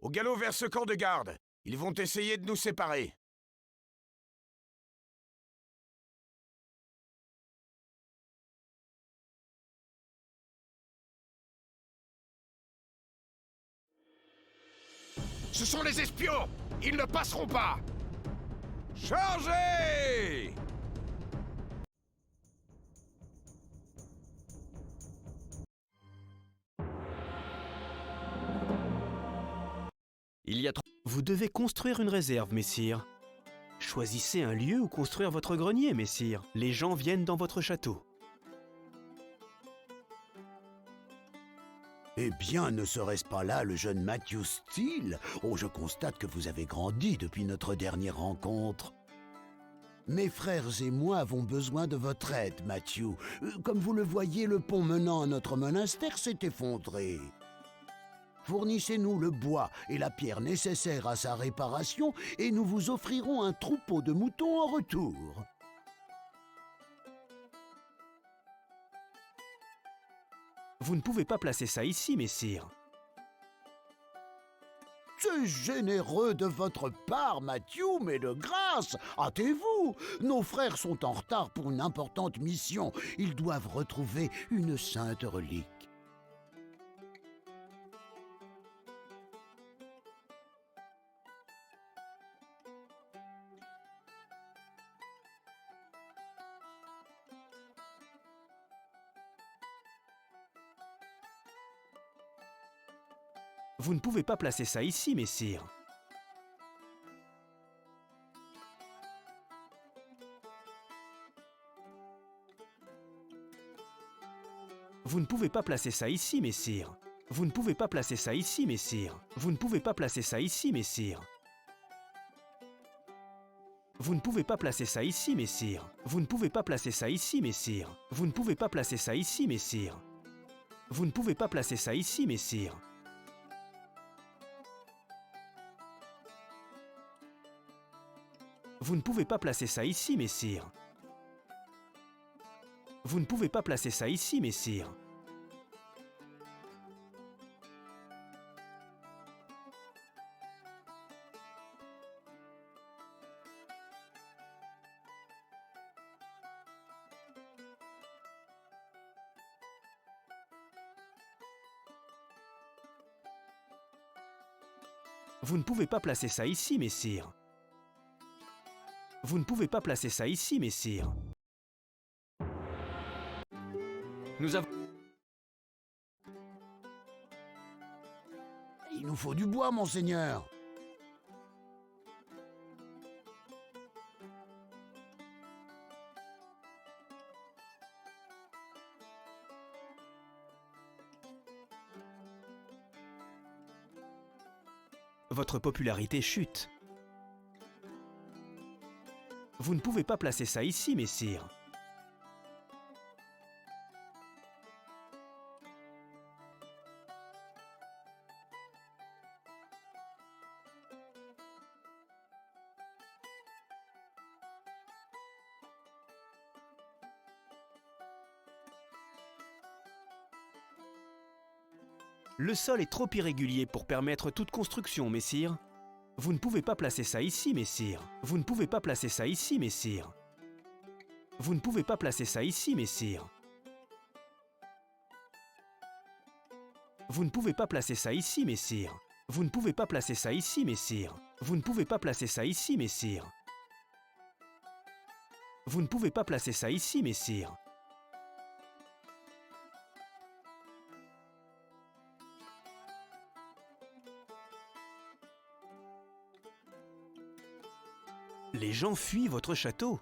Au galop vers ce camp de garde. Ils vont essayer de nous séparer. Ce sont les espions! Ils ne passeront pas! Chargez! Il y a trop... Vous devez construire une réserve, messire. Choisissez un lieu où construire votre grenier, messire. Les gens viennent dans votre château. Eh bien, ne serait-ce pas là le jeune Matthew Steele? Oh, je constate que vous avez grandi depuis notre dernière rencontre. Mes frères et moi avons besoin de votre aide, Matthew. Comme vous le voyez, le pont menant à notre monastère s'est effondré. Fournissez-nous le bois et la pierre nécessaires à sa réparation et nous vous offrirons un troupeau de moutons en retour. Vous ne pouvez pas placer ça ici, messire. C'est généreux de votre part, Matthew, mais de grâce, hâtez-vous. Nos frères sont en retard pour une importante mission. Ils doivent retrouver une sainte relique. Vous ne pouvez pas placer ça ici, messire. Vous ne pouvez pas placer ça ici, messire. Vous ne pouvez pas placer ça ici, messire. Vous ne pouvez pas placer ça ici, messire. Vous ne pouvez pas placer ça ici, messire. Vous ne pouvez pas placer ça ici, messire. Vous ne pouvez pas placer ça ici, messire. Vous ne pouvez pas placer ça ici, messire. Vous ne pouvez pas placer ça ici, messire. Vous ne pouvez pas placer ça ici, messire. Vous ne pouvez pas placer ça ici, messire. Vous ne pouvez pas placer ça ici, messire. Nous avons... Il nous faut du bois, monseigneur. Votre popularité chute. Vous ne pouvez pas placer ça ici, messire. Le sol est trop irrégulier pour permettre toute construction, messire. Vous ne pouvez pas placer ça ici, messire. Vous ne pouvez pas placer ça ici, messire. Vous ne pouvez pas placer ça ici, messire. Vous ne pouvez pas placer ça ici, messire. Vous ne pouvez pas placer ça ici, messire. Vous ne pouvez pas placer ça ici, messire. Vous ne pouvez pas placer ça ici, messire. Les gens fuient votre château.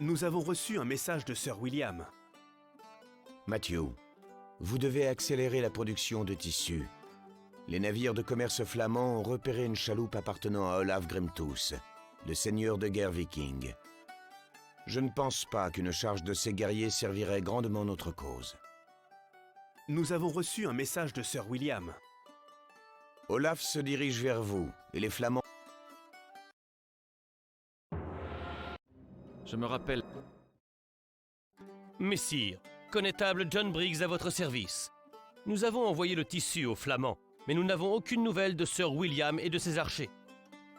Nous avons reçu un message de Sir William. Matthew, vous devez accélérer la production de tissus. Les navires de commerce flamands ont repéré une chaloupe appartenant à Olaf Grimtooth, le seigneur de guerre viking. Je ne pense pas qu'une charge de ces guerriers servirait grandement notre cause. Nous avons reçu un message de Sir William. Olaf se dirige vers vous, et les Flamands... Je me rappelle... Messire, connétable John Briggs à votre service. Nous avons envoyé le tissu aux Flamands, mais nous n'avons aucune nouvelle de Sir William et de ses archers.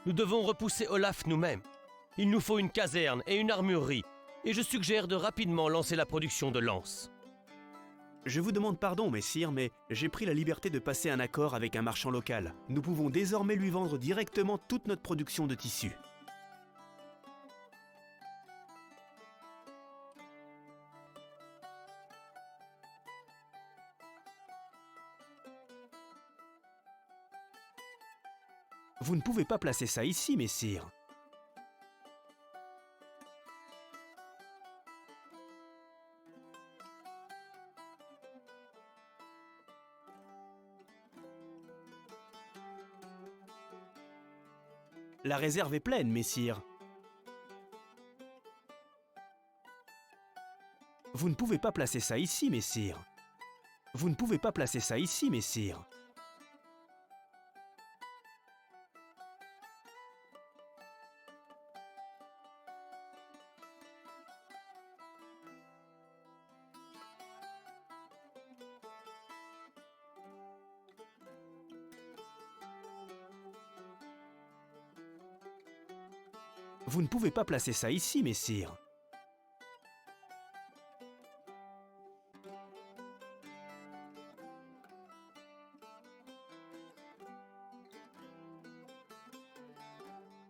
Nous devons repousser Olaf nous-mêmes. Il nous faut une caserne et une armurerie, et je suggère de rapidement lancer la production de lances. Je vous demande pardon, messire, mais j'ai pris la liberté de passer un accord avec un marchand local. Nous pouvons désormais lui vendre directement toute notre production de tissus. Vous ne pouvez pas placer ça ici, messire. La réserve est pleine, messire. Vous ne pouvez pas placer ça ici, messire. Vous ne pouvez pas placer ça ici, messire. Vous ne pouvez pas placer ça ici, messire.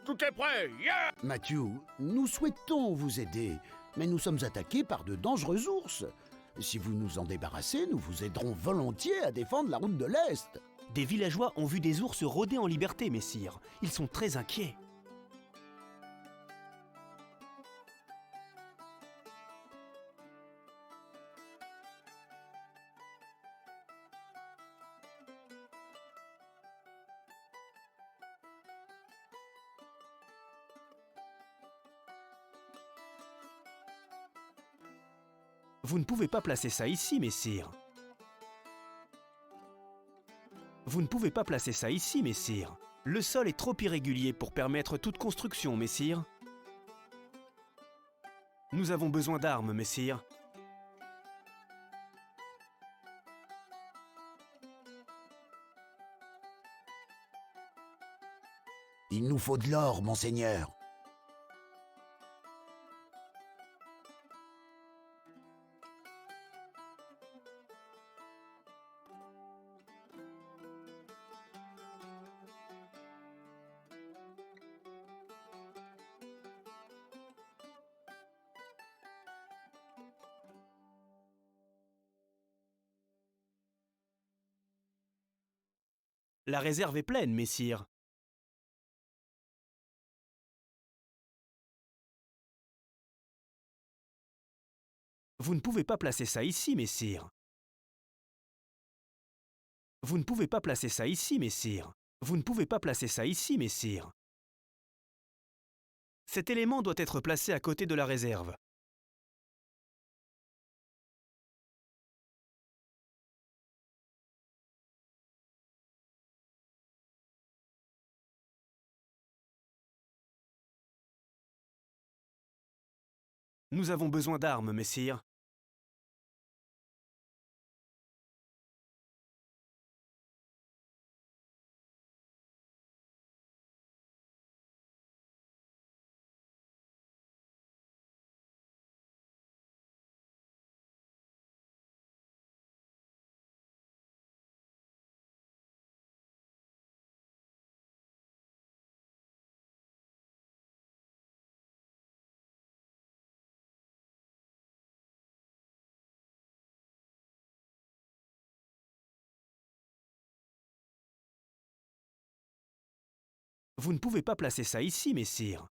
Tout est prêt, yeah! Matthew, nous souhaitons vous aider, mais nous sommes attaqués par de dangereux ours. Si vous nous en débarrassez, nous vous aiderons volontiers à défendre la route de l'Est. Des villageois ont vu des ours rôder en liberté, messire. Ils sont très inquiets. Vous ne pouvez pas placer ça ici, messire. Vous ne pouvez pas placer ça ici, messire. Le sol est trop irrégulier pour permettre toute construction, messire. Nous avons besoin d'armes, messire. Il nous faut de l'or, monseigneur. La réserve est pleine, messire. Vous ne pouvez pas placer ça ici, messire. Vous ne pouvez pas placer ça ici, messire. Vous ne pouvez pas placer ça ici, messire. Cet élément doit être placé à côté de la réserve. Nous avons besoin d'armes, messire. Vous ne pouvez pas placer ça ici, messire.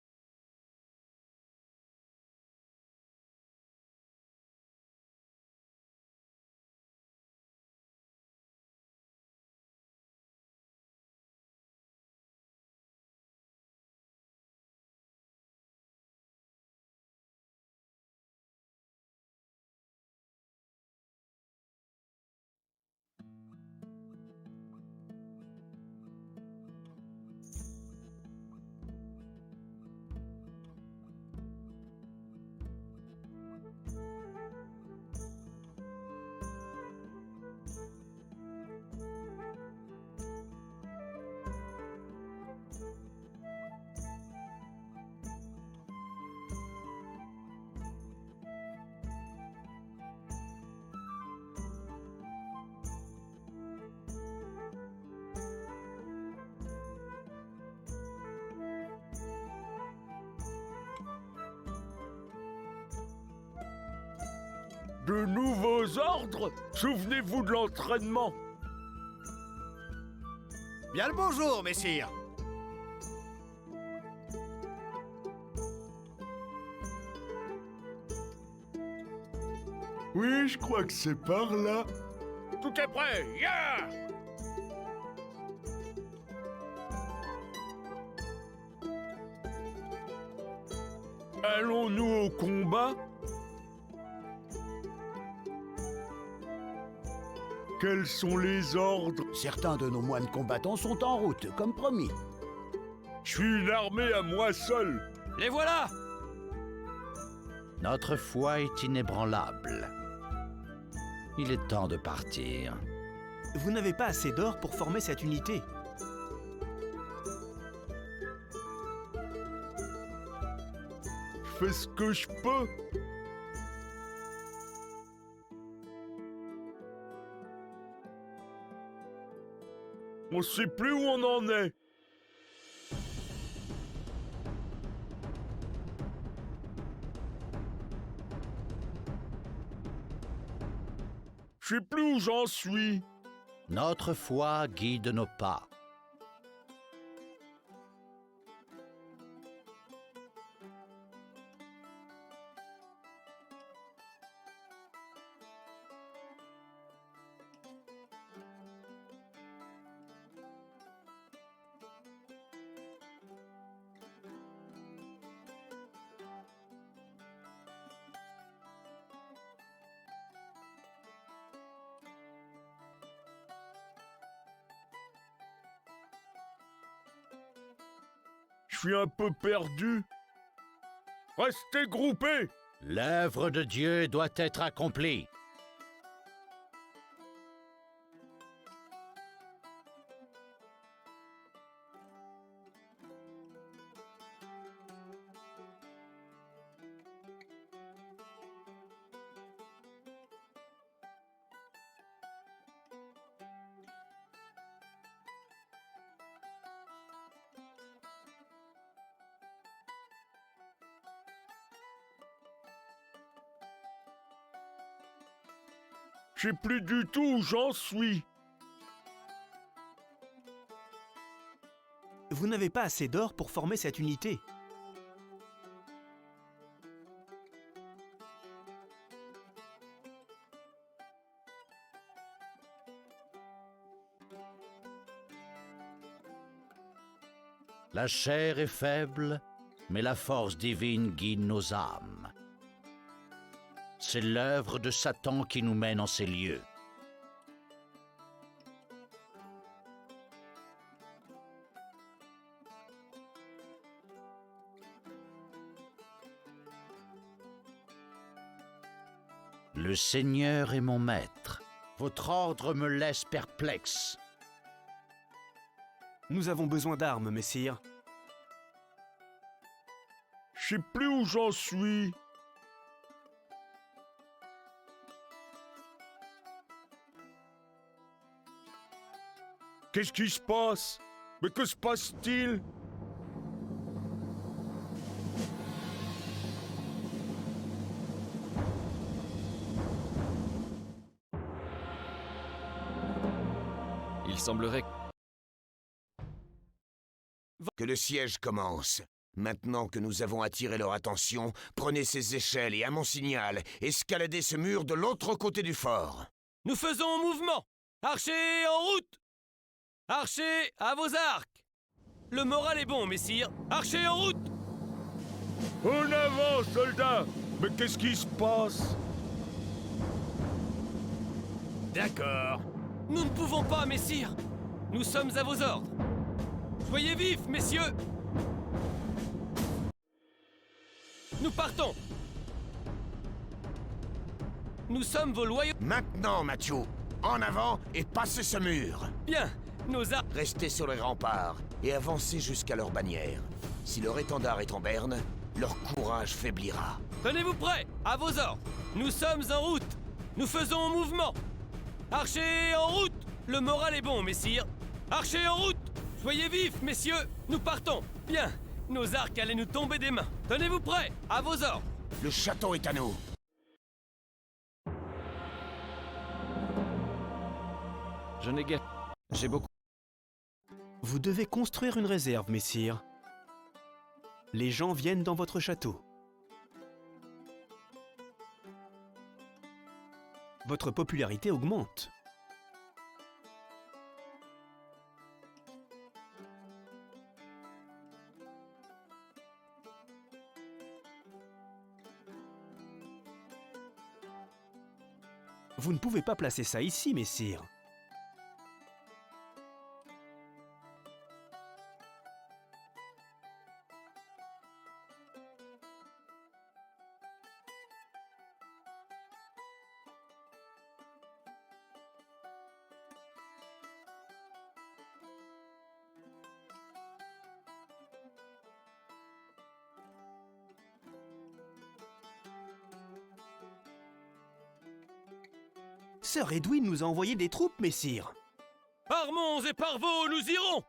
De nouveaux ordres? Souvenez-vous de l'entraînement. Bien le bonjour, messire. Oui, je crois que c'est par là. Tout est prêt, yeah! Allons-nous au combat? Quels sont les ordres? Certains de nos moines combattants sont en route, comme promis. Je suis une armée à moi seul. Les voilà! Notre foi est inébranlable. Il est temps de partir. Vous n'avez pas assez d'or pour former cette unité. Je fais ce que je peux. On sait plus où on en est. Je sais plus où j'en suis. Notre foi guide nos pas. Je suis un peu perdu. Restez groupés. L'œuvre de Dieu doit être accomplie. Je sais plus du tout où j'en suis. Vous n'avez pas assez d'or pour former cette unité. La chair est faible, mais la force divine guide nos âmes. C'est l'œuvre de Satan qui nous mène en ces lieux. Le Seigneur est mon maître. Votre ordre me laisse perplexe. Nous avons besoin d'armes, messire. Je sais plus où j'en suis. Qu'est-ce qui se passe? Mais que se passe-t-il? Il semblerait Que le siège commence. Maintenant que nous avons attiré leur attention, prenez ces échelles et à mon signal, escaladez ce mur de l'autre côté du fort. Nous faisons mouvement. Archers en route. Archers à vos arcs. Le moral est bon, messire. Archers en route. En avant, soldats! Mais qu'est-ce qui se passe? D'accord. Nous ne pouvons pas, messire. Nous sommes à vos ordres. Soyez vifs, messieurs. Nous partons. Nous sommes vos loyaux... Maintenant, Mathieu, en avant et passez ce mur. Bien, nos armes... Restez sur les remparts et avancez jusqu'à leur bannière. Si leur étendard est en berne, leur courage faiblira. Tenez-vous prêts, à vos ordres. Nous sommes en route. Nous faisons mouvement. Archers en route. Le moral est bon, messire. Archers en route. Soyez vifs, messieurs. Nous partons. Bien, nos arcs allaient nous tomber des mains. Tenez-vous prêts, à vos ordres. Le château est à nous. Je n'ai guère... J'ai beaucoup... Vous devez construire une réserve, messire. Les gens viennent dans votre château. Votre popularité augmente. Vous ne pouvez pas placer ça ici, messire. Sir Edwin nous a envoyé des troupes, messire. Par Mons et par Vaux, nous irons!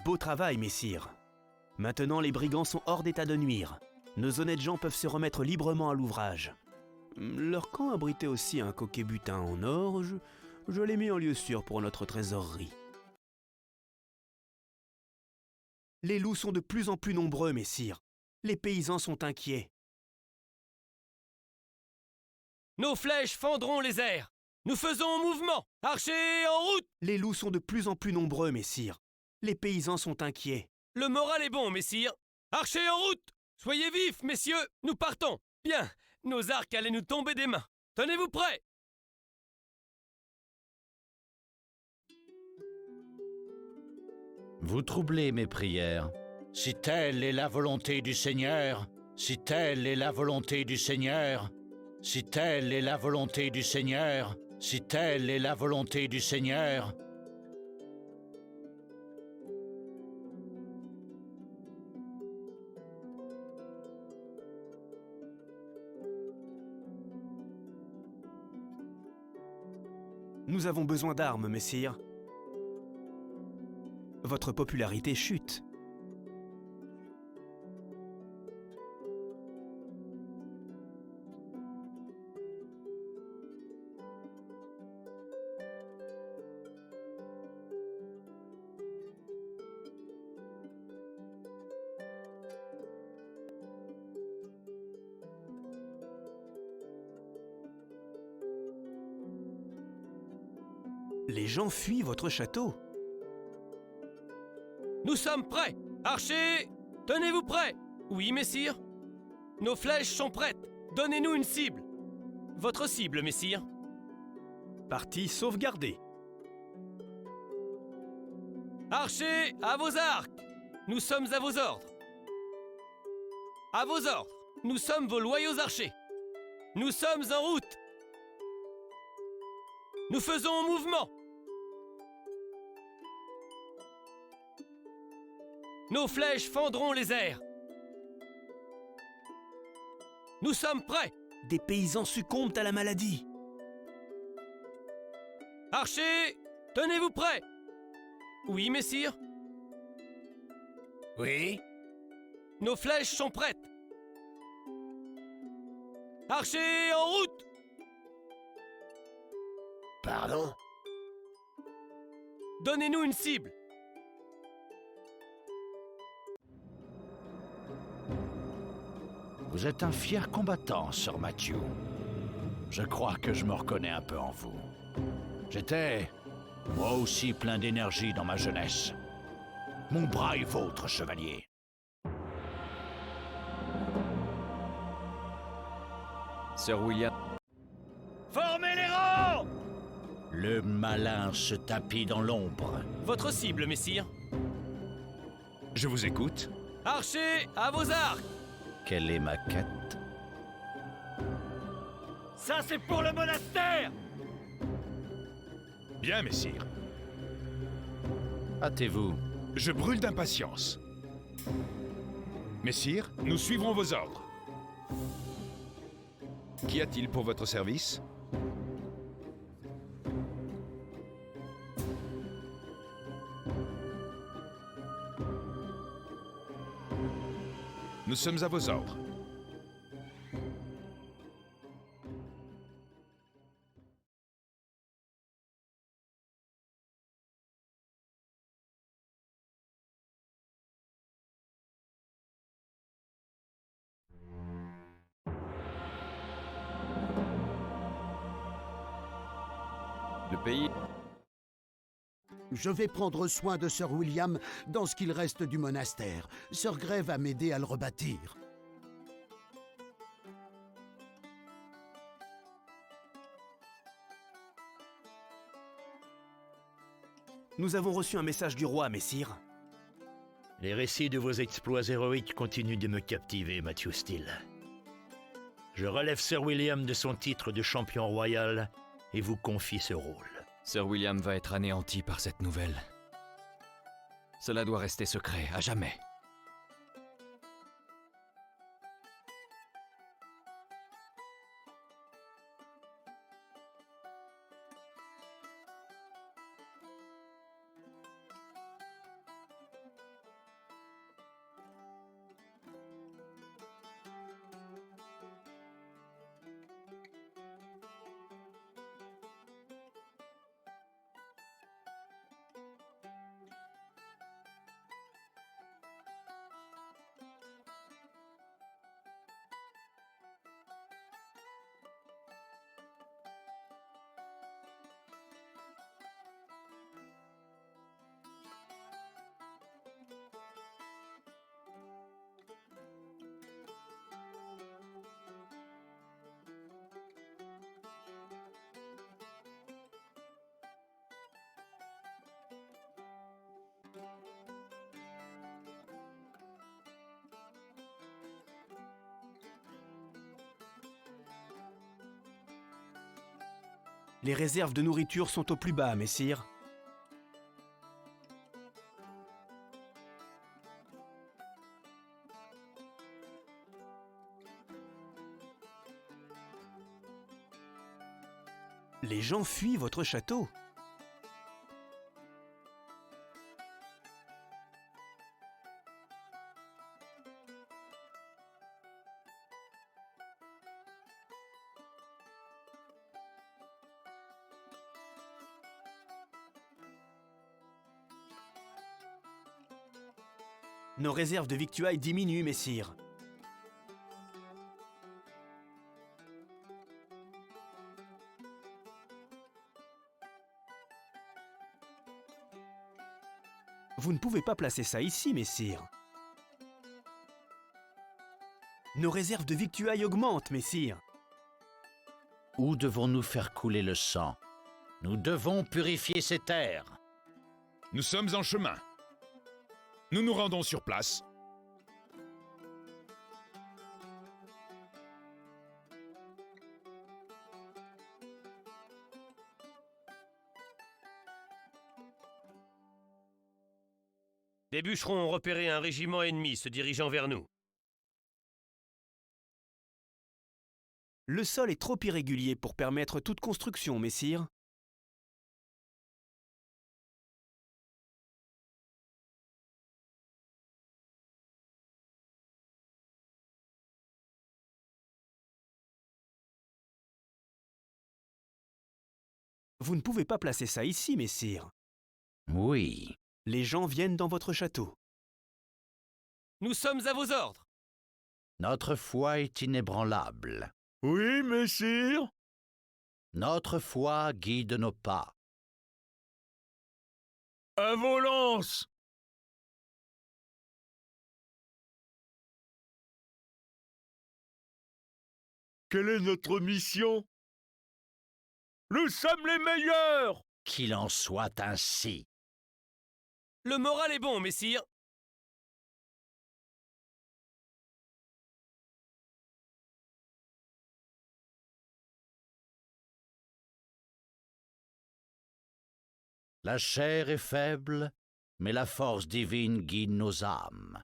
Beau travail, messire. Maintenant, les brigands sont hors d'état de nuire. Nos honnêtes gens peuvent se remettre librement à l'ouvrage. Leur camp abritait aussi un coquet butin en or. Je l'ai mis en lieu sûr pour notre trésorerie. Les loups sont de plus en plus nombreux, messire. Les paysans sont inquiets. Nos flèches fendront les airs. Nous faisons mouvement. Archers en route! Les loups sont de plus en plus nombreux, messire. Les paysans sont inquiets. Le moral est bon, messire. Archers en route! Soyez vifs, messieurs. Nous partons. Bien. Nos arcs allaient nous tomber des mains. Tenez-vous prêts! Vous troublez mes prières. Si telle est la volonté du Seigneur, si telle est la volonté du Seigneur, si telle est la volonté du Seigneur, si telle est la volonté du Seigneur. Nous avons besoin d'armes, messire. Votre popularité chute. Les gens fuient votre château. Nous sommes prêts. Archers, tenez-vous prêts. Oui, messire. Nos flèches sont prêtes. Donnez-nous une cible. Votre cible, messire. Partie sauvegardée. Archers, à vos arcs. Nous sommes à vos ordres. À vos ordres. Nous sommes vos loyaux archers. Nous sommes en route. Nous faisons mouvement. Nos flèches fendront les airs. Nous sommes prêts. Des paysans succombent à la maladie. Archers, tenez-vous prêts. Oui, messire. Oui? Nos flèches sont prêtes. Archers, en route. Pardon? Donnez-nous une cible. Vous êtes un fier combattant, Sir Matthew. Je crois que je me reconnais un peu en vous. J'étais, moi aussi, plein d'énergie dans ma jeunesse. Mon bras est vôtre, chevalier. Sir William... Formez les rangs! Le malin se tapit dans l'ombre. Votre cible, messire. Je vous écoute. Archers, à vos arcs. Quelle est ma quête? Ça, c'est pour le monastère! Bien, messire. Hâtez-vous. Je brûle d'impatience. Messire, nous suivrons vos ordres. Qu'y a-t-il pour votre service? Nous sommes à vos ordres. Le pays... Je vais prendre soin de Sir William dans ce qu'il reste du monastère. Sir Grey va m'aider à le rebâtir. Nous avons reçu un message du roi, messire. Les récits de vos exploits héroïques continuent de me captiver, Matthew Steele. Je relève Sir William de son titre de champion royal et vous confie ce rôle. Sir William va être anéanti par cette nouvelle. Cela doit rester secret, à jamais. Les réserves de nourriture sont au plus bas, messire. Les gens fuient votre château. Nos réserves de victuailles diminuent, messire. Vous ne pouvez pas placer ça ici, messire. Nos réserves de victuailles augmentent, messire. Où devons-nous faire couler le sang? Nous devons purifier ces terres. Nous sommes en chemin. Nous nous rendons sur place. Des bûcherons ont repéré un régiment ennemi se dirigeant vers nous. Le sol est trop irrégulier pour permettre toute construction, messire. Vous ne pouvez pas placer ça ici, messire. Oui. Les gens viennent dans votre château. Nous sommes à vos ordres. Notre foi est inébranlable. Oui, messire. Notre foi guide nos pas. À vos lances. Quelle est notre mission? Nous sommes les meilleurs! Qu'il en soit ainsi. Le moral est bon, messire. La chair est faible, mais la force divine guide nos âmes.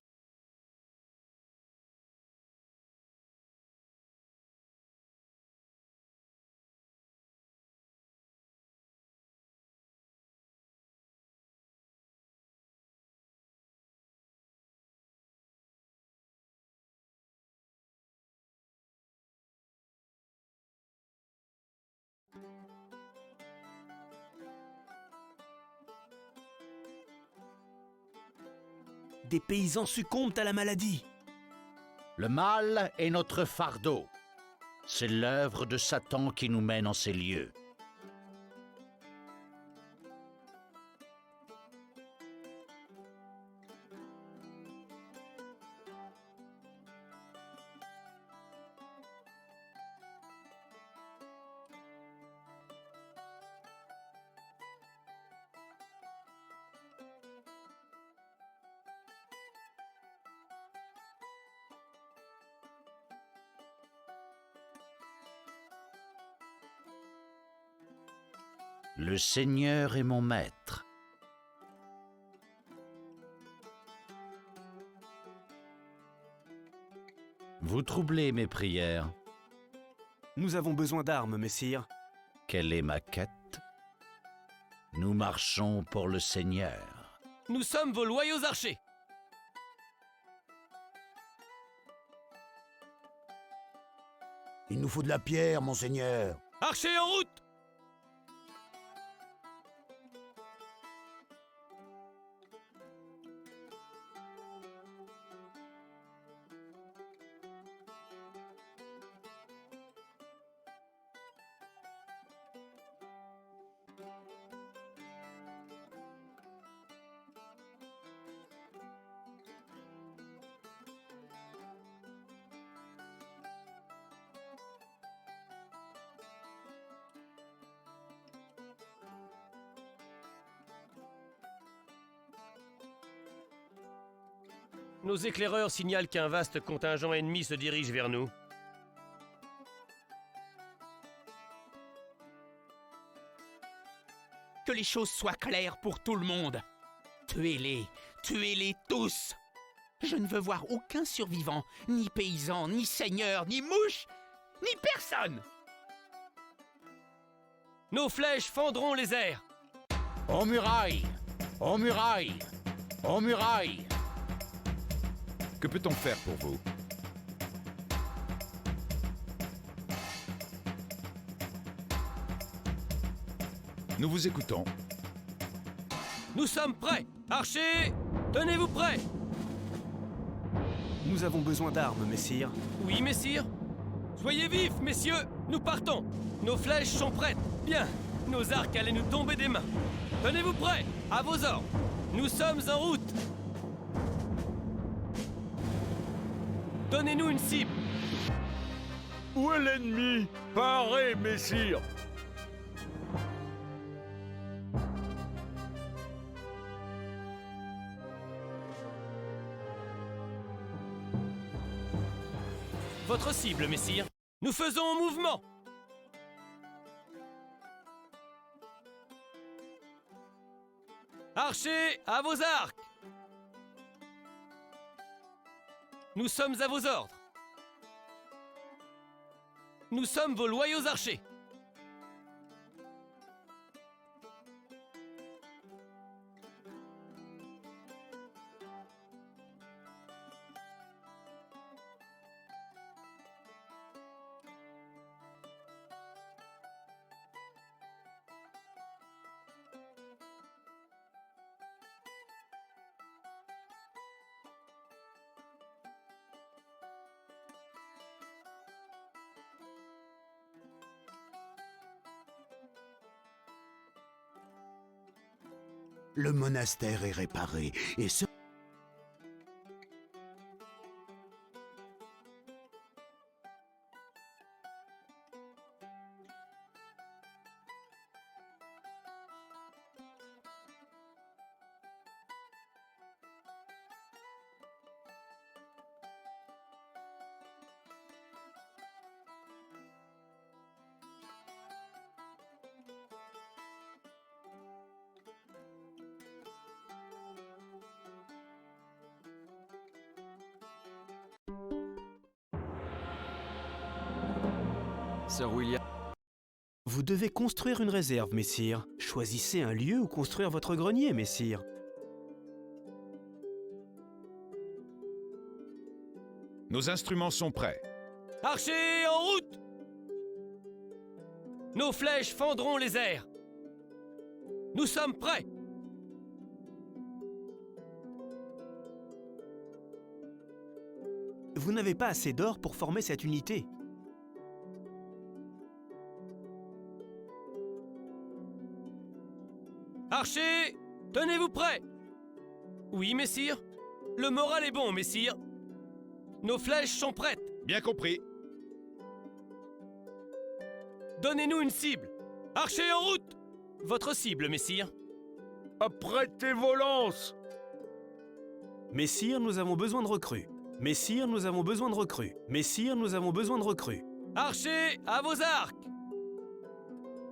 Des paysans succombent à la maladie. Le mal est notre fardeau. C'est l'œuvre de Satan qui nous mène en ces lieux. Le Seigneur est mon maître. Vous troublez mes prières. Nous avons besoin d'armes, messire. Quelle est ma quête? Nous marchons pour le Seigneur. Nous sommes vos loyaux archers. Il nous faut de la pierre, monseigneur. Archers en route! Nos éclaireurs signalent qu'un vaste contingent ennemi se dirige vers nous. Que les choses soient claires pour tout le monde. Tuez-les tous. Je ne veux voir aucun survivant, ni paysan, ni seigneur, ni mouche, ni personne. Nos flèches fendront les airs. Aux murailles! Aux murailles! Aux murailles! Que peut-on faire pour vous? Nous vous écoutons. Nous sommes prêts. Archers, tenez-vous prêts. Nous avons besoin d'armes, messire. Oui, messire. Soyez vifs, messieurs. Nous partons. Nos flèches sont prêtes. Bien. Nos arcs allaient nous tomber des mains. Tenez-vous prêts. À vos ordres. Nous sommes en route. Donnez-nous une cible. Où est l'ennemi? Parez, messire! Votre cible, messire. Nous faisons un mouvement. Archers, à vos arcs. Nous sommes à vos ordres. Nous sommes vos loyaux archers. Le monastère est réparé et ce... Sir William. Vous devez construire une réserve, messire. Choisissez un lieu où construire votre grenier, messire. Nos instruments sont prêts. Archers, en route! Nos flèches fendront les airs. Nous sommes prêts. Vous n'avez pas assez d'or pour former cette unité. Archers, tenez-vous prêts. Oui, messire. Le moral est bon, messire. Nos flèches sont prêtes. Bien compris. Donnez-nous une cible. Archers en route. Votre cible, messire. Apprêtez vos lances. Messire, nous avons besoin de recrues. Messire, nous avons besoin de recrues. Messire, nous avons besoin de recrues. Archers, à vos arcs.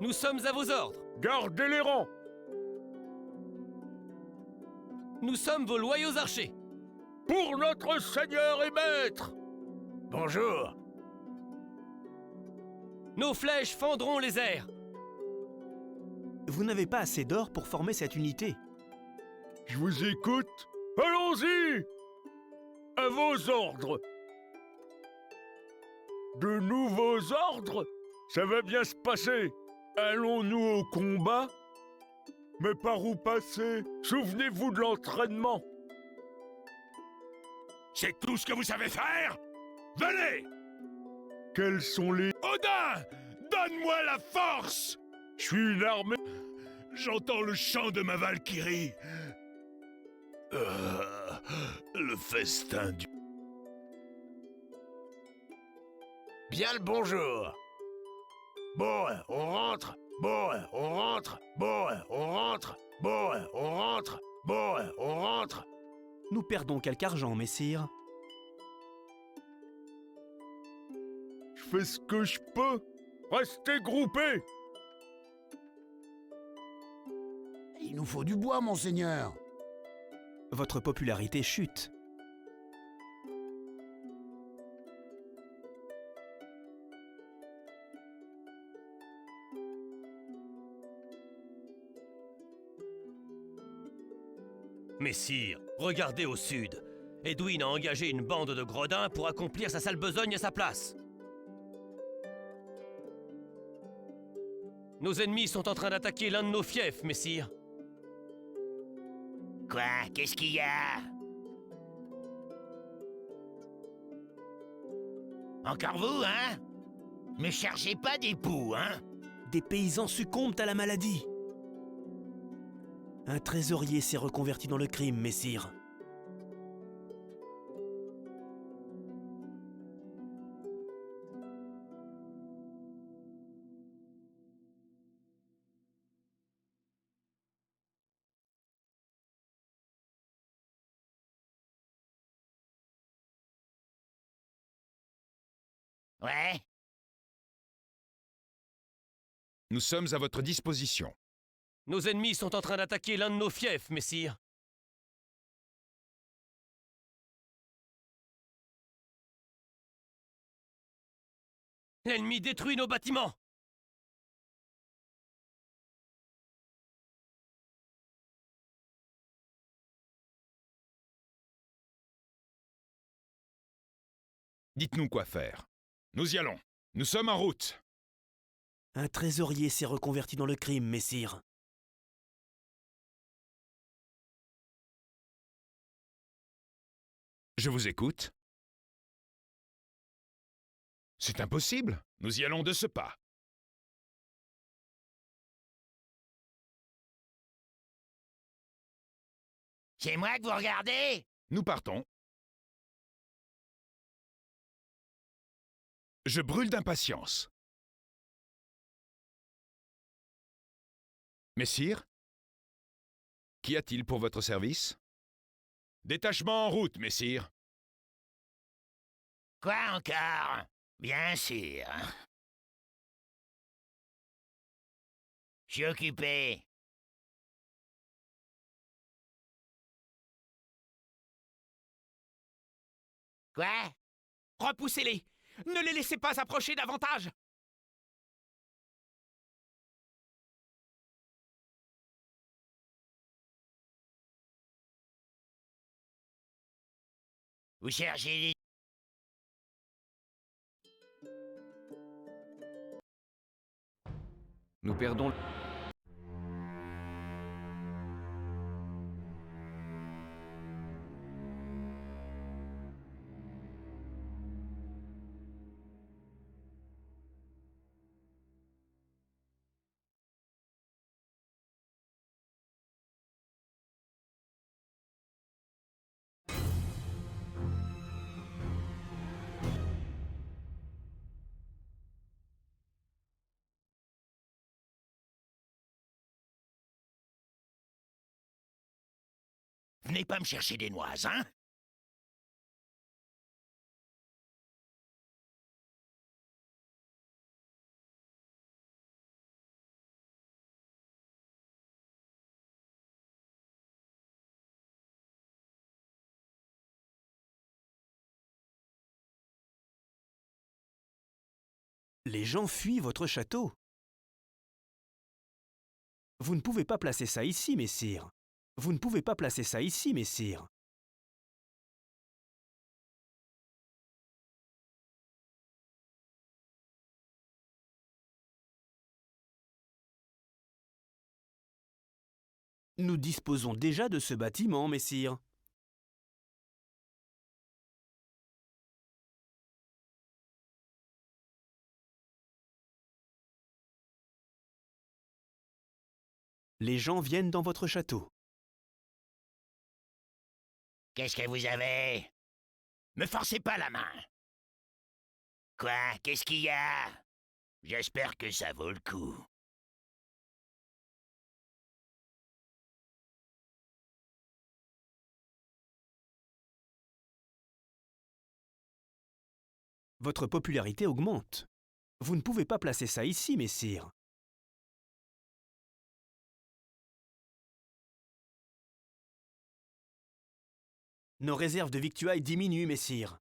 Nous sommes à vos ordres. Gardez les rangs. Nous sommes vos loyaux archers. Pour notre seigneur et maître. Bonjour. Nos flèches fendront les airs. Vous n'avez pas assez d'or pour former cette unité. Je vous écoute. Allons-y. À vos ordres. De nouveaux ordres? Ça va bien se passer. Allons-nous au combat? Mais par où passer? Souvenez-vous de l'entraînement. C'est tout ce que vous savez faire? Venez! Quels sont les... Odin! Donne-moi la force! Je suis une armée... J'entends le chant de ma Valkyrie. Le festin du... Bien le bonjour. Bon, on rentre. Bon, on rentre. Bon, on rentre. Bon, on rentre. Bon, on rentre. Nous perdons quelque argent, messire. Je fais ce que je peux. Restez groupés. Il nous faut du bois, monseigneur. Votre popularité chute. Messire, regardez au sud. Edwin a engagé une bande de gredins pour accomplir sa sale besogne à sa place. Nos ennemis sont en train d'attaquer l'un de nos fiefs, messire. Quoi? Qu'est-ce qu'il y a? Encore vous, hein? Me cherchez pas des poux, hein? Des paysans succombent à la maladie. Un trésorier s'est reconverti dans le crime, messire. Ouais? Nous sommes à votre disposition. Nos ennemis sont en train d'attaquer l'un de nos fiefs, messire. L'ennemi détruit nos bâtiments. Dites-nous quoi faire. Nous y allons. Nous sommes en route. Un trésorier s'est reconverti dans le crime, messire. Je vous écoute. C'est impossible. Nous y allons de ce pas. C'est moi que vous regardez? Nous partons. Je brûle d'impatience. Messire? Qu'y a-t-il pour votre service? Détachement en route, messire. Quoi encore? Bien sûr. Je suis occupé. Quoi? Repoussez-les! Ne les laissez pas approcher davantage! Vous cherchez Nous perdons... Venez pas me chercher des noises, hein? Les gens fuient votre château. Vous ne pouvez pas placer ça ici, messire. Vous ne pouvez pas placer ça ici, messire. Nous disposons déjà de ce bâtiment, messire. Les gens viennent dans votre château. Qu'est-ce que vous avez? Me forcez pas la main. Quoi? Qu'est-ce qu'il y a? J'espère que ça vaut le coup. Votre popularité augmente. Vous ne pouvez pas placer ça ici, messire. Nos réserves de victuailles diminuent, messire.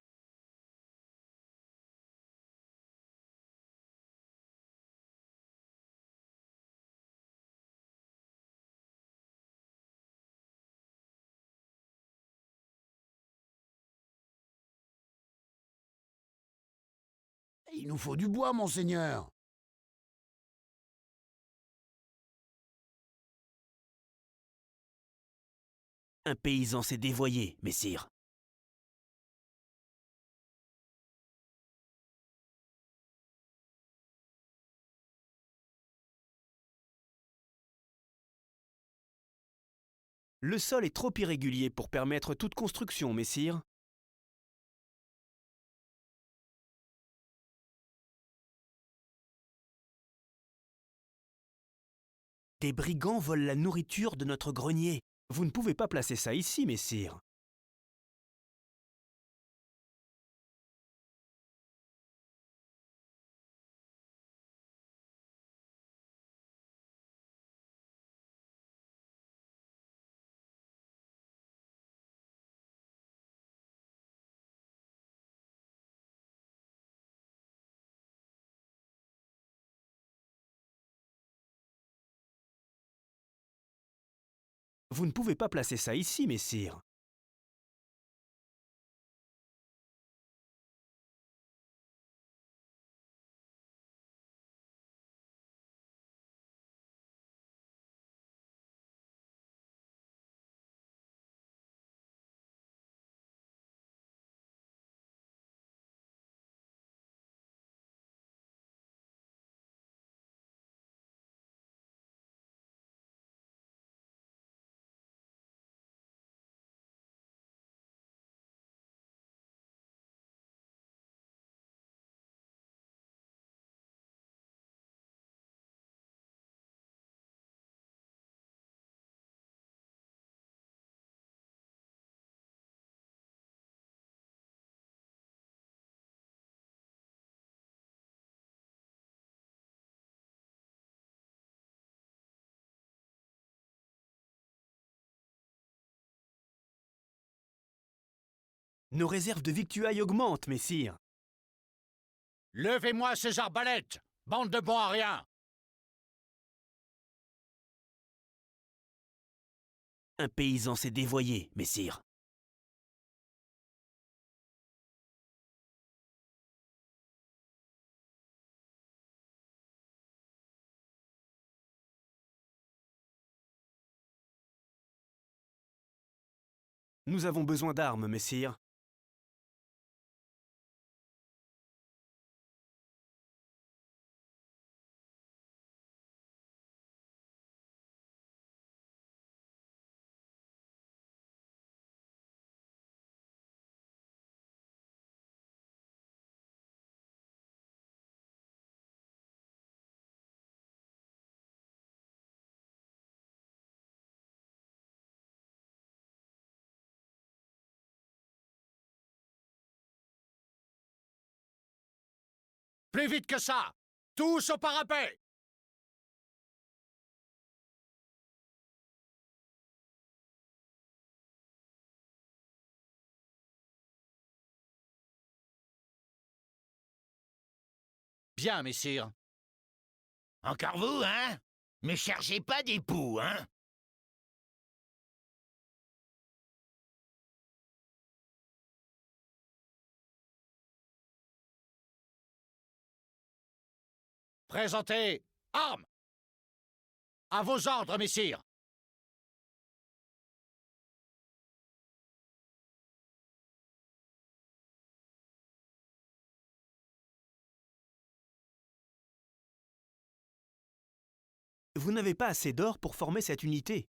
Il nous faut du bois, monseigneur. Un paysan s'est dévoyé, messire. Le sol est trop irrégulier pour permettre toute construction, messire. Des brigands volent la nourriture de notre grenier. Vous ne pouvez pas placer ça ici, messire. Vous ne pouvez pas placer ça ici, messire. Nos réserves de victuailles augmentent, messire. Levez-moi ces arbalètes, bande de bons à rien. Un paysan s'est dévoyé, messire. Nous avons besoin d'armes, messire. Plus vite que ça! Tous au parapet! Bien, messire. Encore vous, hein? Me cherchez pas des poux, hein? Présentez armes! À vos ordres, messire! Vous n'avez pas assez d'or pour former cette unité.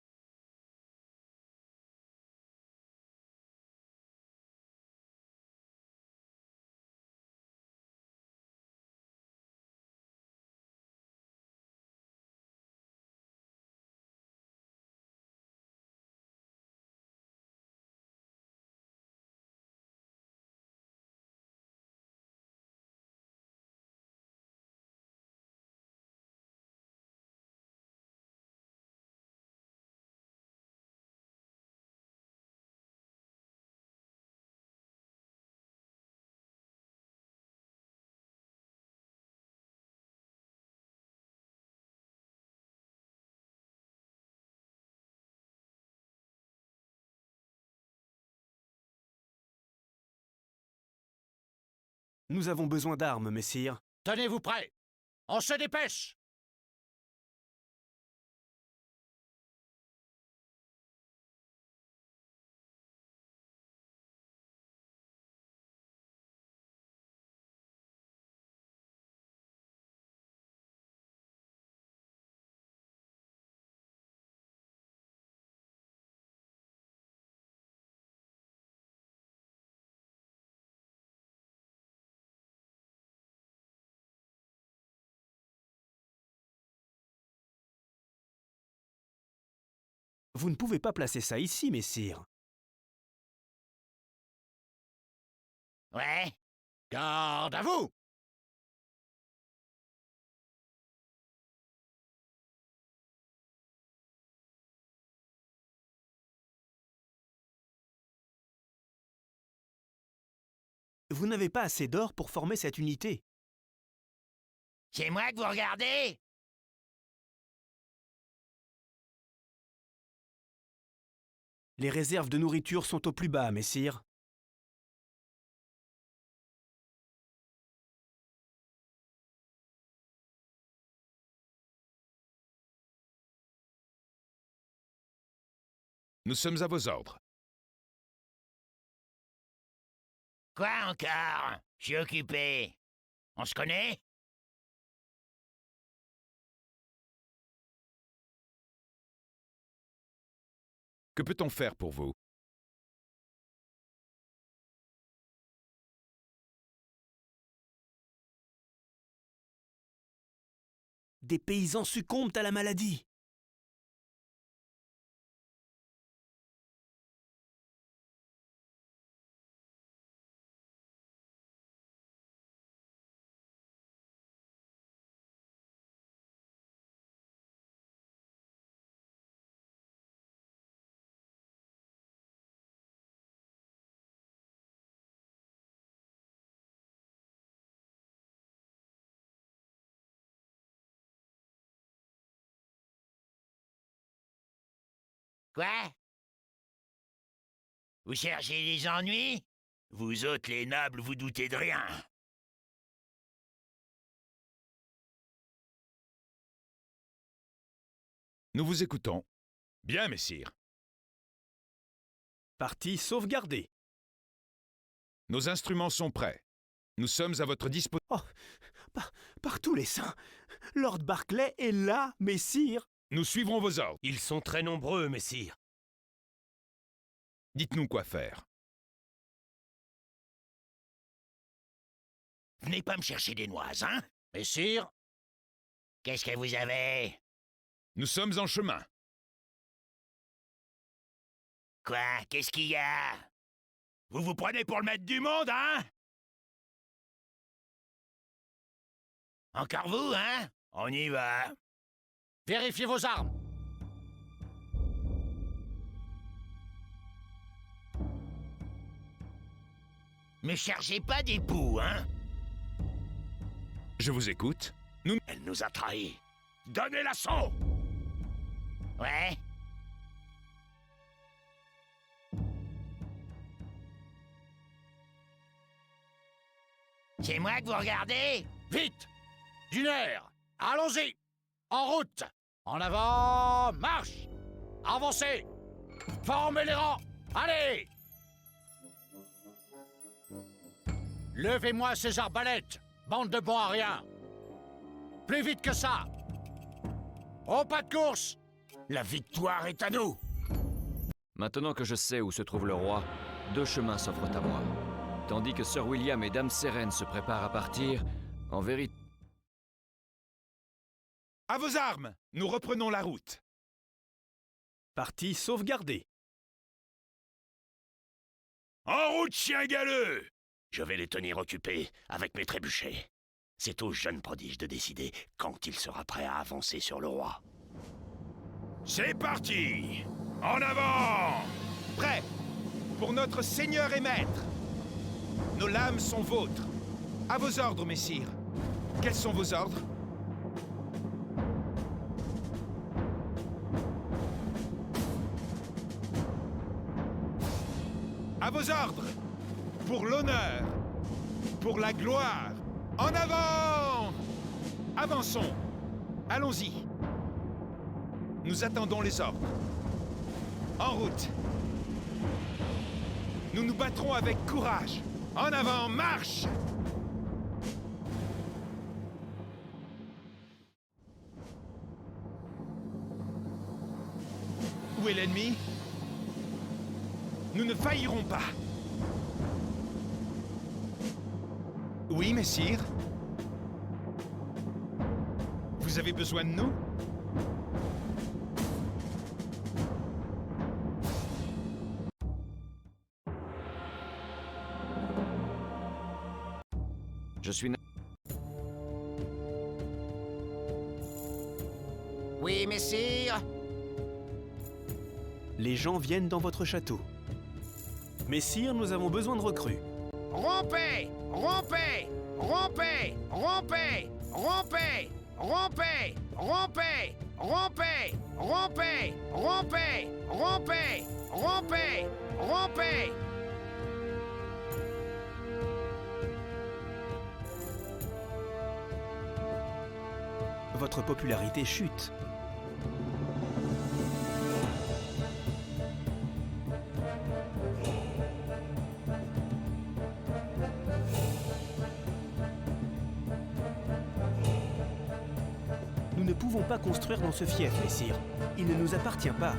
Nous avons besoin d'armes, messire. Tenez-vous prêts! On se dépêche! Vous ne pouvez pas placer ça ici, messire. Ouais? Garde à vous! Vous n'avez pas assez d'or pour former cette unité. C'est moi que vous regardez? Les réserves de nourriture sont au plus bas, messire. Nous sommes à vos ordres. Quoi encore? Je suis occupé. On se connaît? Que peut-on faire pour vous? Des paysans succombent à la maladie. Quoi? Vous cherchez les ennuis? Vous autres, les nobles, vous doutez de rien. Nous vous écoutons. Bien, messire. Partie sauvegardée. Nos instruments sont prêts. Nous sommes à votre disposition. Oh, par tous les saints, Lord Barclay est là, messire. Nous suivrons vos ordres. Ils sont très nombreux, messire. Dites-nous quoi faire. Venez pas me chercher des noises, hein? Messire, Qu'est-ce que vous avez? Nous sommes en chemin. Quoi? Qu'est-ce qu'il y a? Vous vous prenez pour le maître du monde, hein? Encore vous, hein? On y va. vérifiez vos armes. Me chargez pas des poux, hein? Je vous écoute. Elle nous a trahis. Donnez l'assaut! Ouais? C'est moi que vous regardez? Vite! D'une heure! Allons-y! En route! En avant! Marche! Avancez! Formez les rangs! Allez! Levez-moi ces arbalètes, bande de bons à rien! Plus vite que ça! Au pas de course! La victoire est à nous! Maintenant que je sais où se trouve le roi, 2 chemins s'offrent à moi. Tandis que Sir William et Dame Sérène se préparent à partir, en vérité... À vos armes! Nous reprenons la route. Partie sauvegardée. En route, chien galeux! Je vais les tenir occupés avec mes trébuchets. C'est au jeune prodige de décider quand il sera prêt à avancer sur le roi. C'est parti! En avant! Prêt! Pour notre seigneur et maître! Nos lames sont vôtres. À vos ordres, messire. Quels sont vos ordres? À vos ordres! Pour l'honneur! Pour la gloire! En avant! Avançons! Allons-y! Nous attendons les ordres. En route! Nous nous battrons avec courage! En avant, marche! Où est l'ennemi? Nous ne faillirons pas! Oui, messire? Vous avez besoin de nous? Je suis... Oui, messire? Les gens viennent dans votre château. Messire, nous avons besoin de recrues. Rompez! Rompez! Rompez! Rompez! Rompez! Rompez! Rompez! Rompez! Rompez! Rompez! Rompez! Rompez! Rompez! Votre popularité chute. Nous ne pouvons pas construire dans ce fief, messire. Il ne nous appartient pas.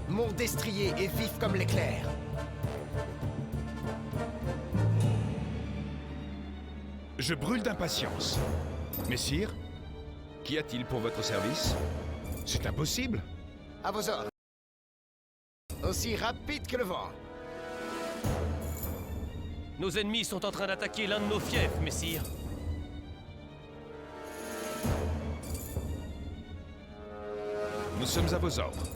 Mon destrier est vif comme l'éclair. Je brûle d'impatience. Messire, qu'y a-t-il pour votre service? C'est impossible. À vos ordres. Aussi rapide que le vent. Nos ennemis sont en train d'attaquer l'un de nos fiefs, messire. Nous sommes à vos ordres.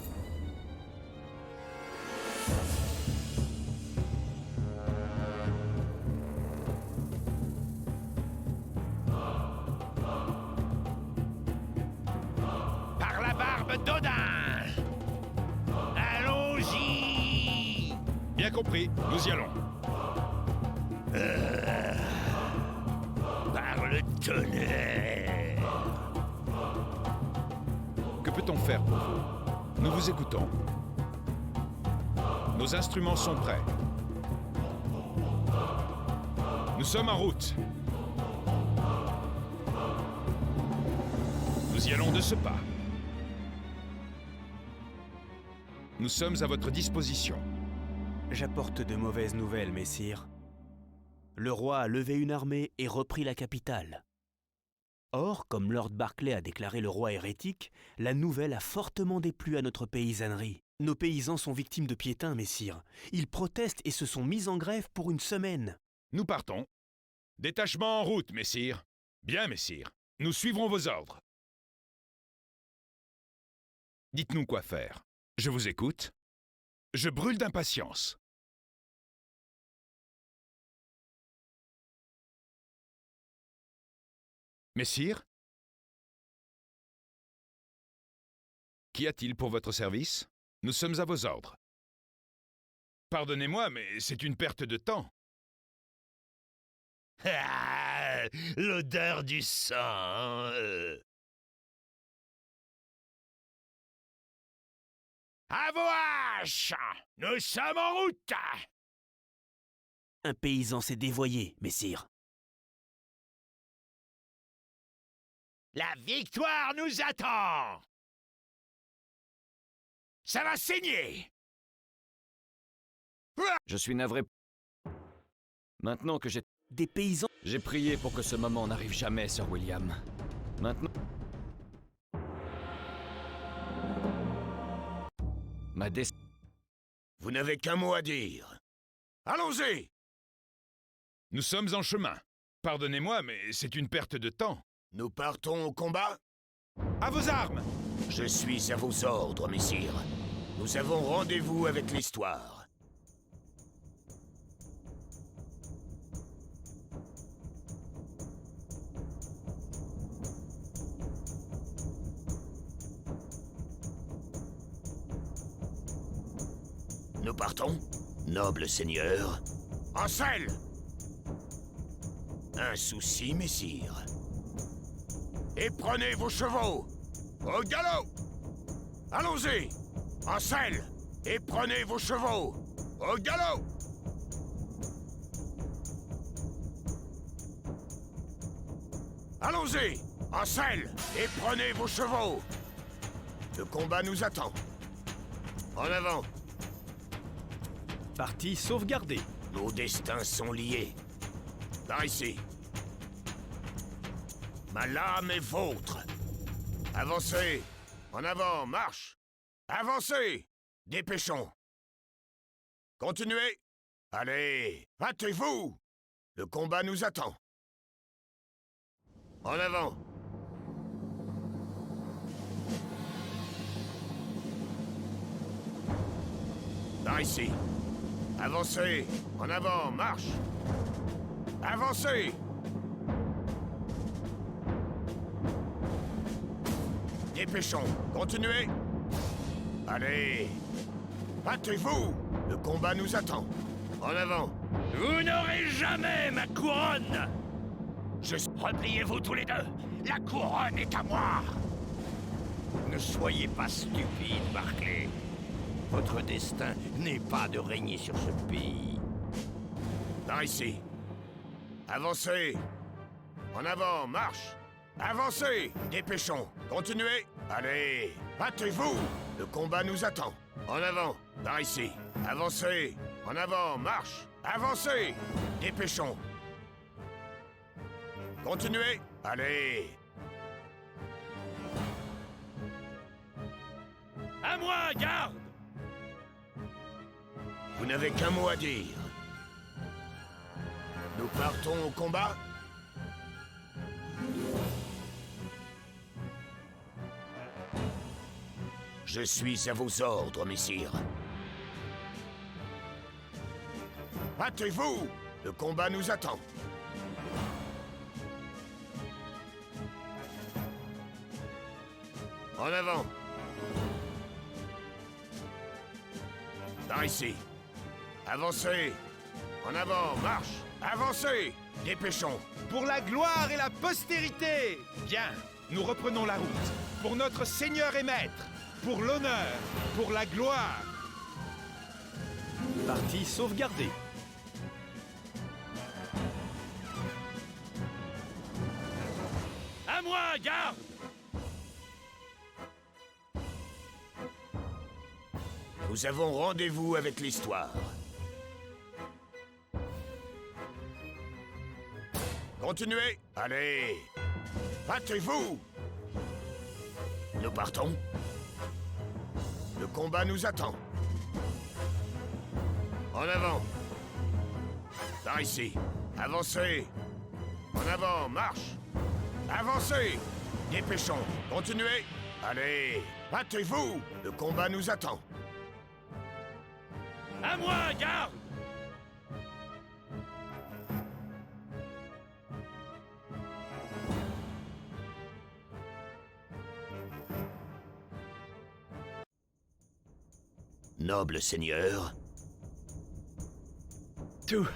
Par la barbe d'Odin! Allons-y! Bien compris, nous y allons. Par le tonnerre! peut-on faire pour vous? Nous vous écoutons. Nos instruments sont prêts. Nous sommes en route. Nous y allons de ce pas. Nous sommes à votre disposition. J'apporte de mauvaises nouvelles, messire. Le roi a levé une armée et repris la capitale. Or, comme Lord Barclay a déclaré le roi hérétique, la nouvelle a fortement déplu à notre paysannerie. Nos paysans sont victimes de piétins, messire. Ils protestent et se sont mis en grève pour une semaine. Nous partons. Détachement en route, messire. Bien, messire. Nous suivrons vos ordres. Dites-nous quoi faire. Je vous écoute. Je brûle d'impatience. Messire? Qu'y a-t-il pour votre service? Nous sommes à vos ordres. Pardonnez-moi, mais c'est une perte de temps. Ah, l'odeur du sang. À vos haches! Nous sommes en route! Un paysan s'est dévoyé, messire. La victoire nous attend! Ça va saigner! Je suis navré. Maintenant que j'ai... Des paysans... J'ai prié pour que ce moment n'arrive jamais, Sir William. Maintenant... Ma destinée... Vous n'avez qu'un mot à dire. Allons-y! Nous sommes en chemin. Pardonnez-moi, mais c'est une perte de temps. Nous partons au combat? À vos armes! Je suis à vos ordres, messire. Nous avons rendez-vous avec l'histoire. Nous partons, noble seigneur. En selle! Un souci, messire. Et prenez vos chevaux! Au galop! Allons-y! En selle! Et prenez vos chevaux! Au galop! Allons-y! En selle! Et prenez vos chevaux! Le combat nous attend. En avant! Partie sauvegardée. Nos destins sont liés. Par ici. Ma lame est vôtre. Avancez! En avant, marche! Avancez! Dépêchons! Continuez! Allez, hâtez-vous! Le combat nous attend. En avant! Par ici. Avancez! En avant, marche! Avancez! Dépêchons! Continuez! Allez! Hâtez-vous! Le combat nous attend. En avant! Vous n'aurez jamais ma couronne! Repliez-vous tous les deux! La couronne est à moi! Ne soyez pas stupide, Barclay. Votre destin n'est pas de régner sur ce pays. Par ici. Avancez! En avant, marche! Avancez! Dépêchons! Continuez! Allez! Hâtez-vous! Le combat nous attend. En avant! Par ici. Avancez! En avant, marche! Avancez! Dépêchons! Continuez! Allez! À moi, garde! Vous n'avez qu'un mot à dire. Nous partons au combat? Je suis à vos ordres, messire. Hâtez-vous! Le combat nous attend. En avant! Par ici. Avancez! En avant, marche! Avancez! Dépêchons! Pour la gloire et la postérité! Bien, nous reprenons la route. Pour notre seigneur et maître, pour l'honneur, pour la gloire. Partie sauvegardée. À moi, garde! Nous avons rendez-vous avec l'histoire. Continuez! Allez! Battez-vous! Nous partons. Le combat nous attend. En avant! Par ici. Avancez! En avant, marche! Avancez! Dépêchons! Continuez! Allez! Battez-vous! Le combat nous attend. À moi, garde! Noble seigneur. Tout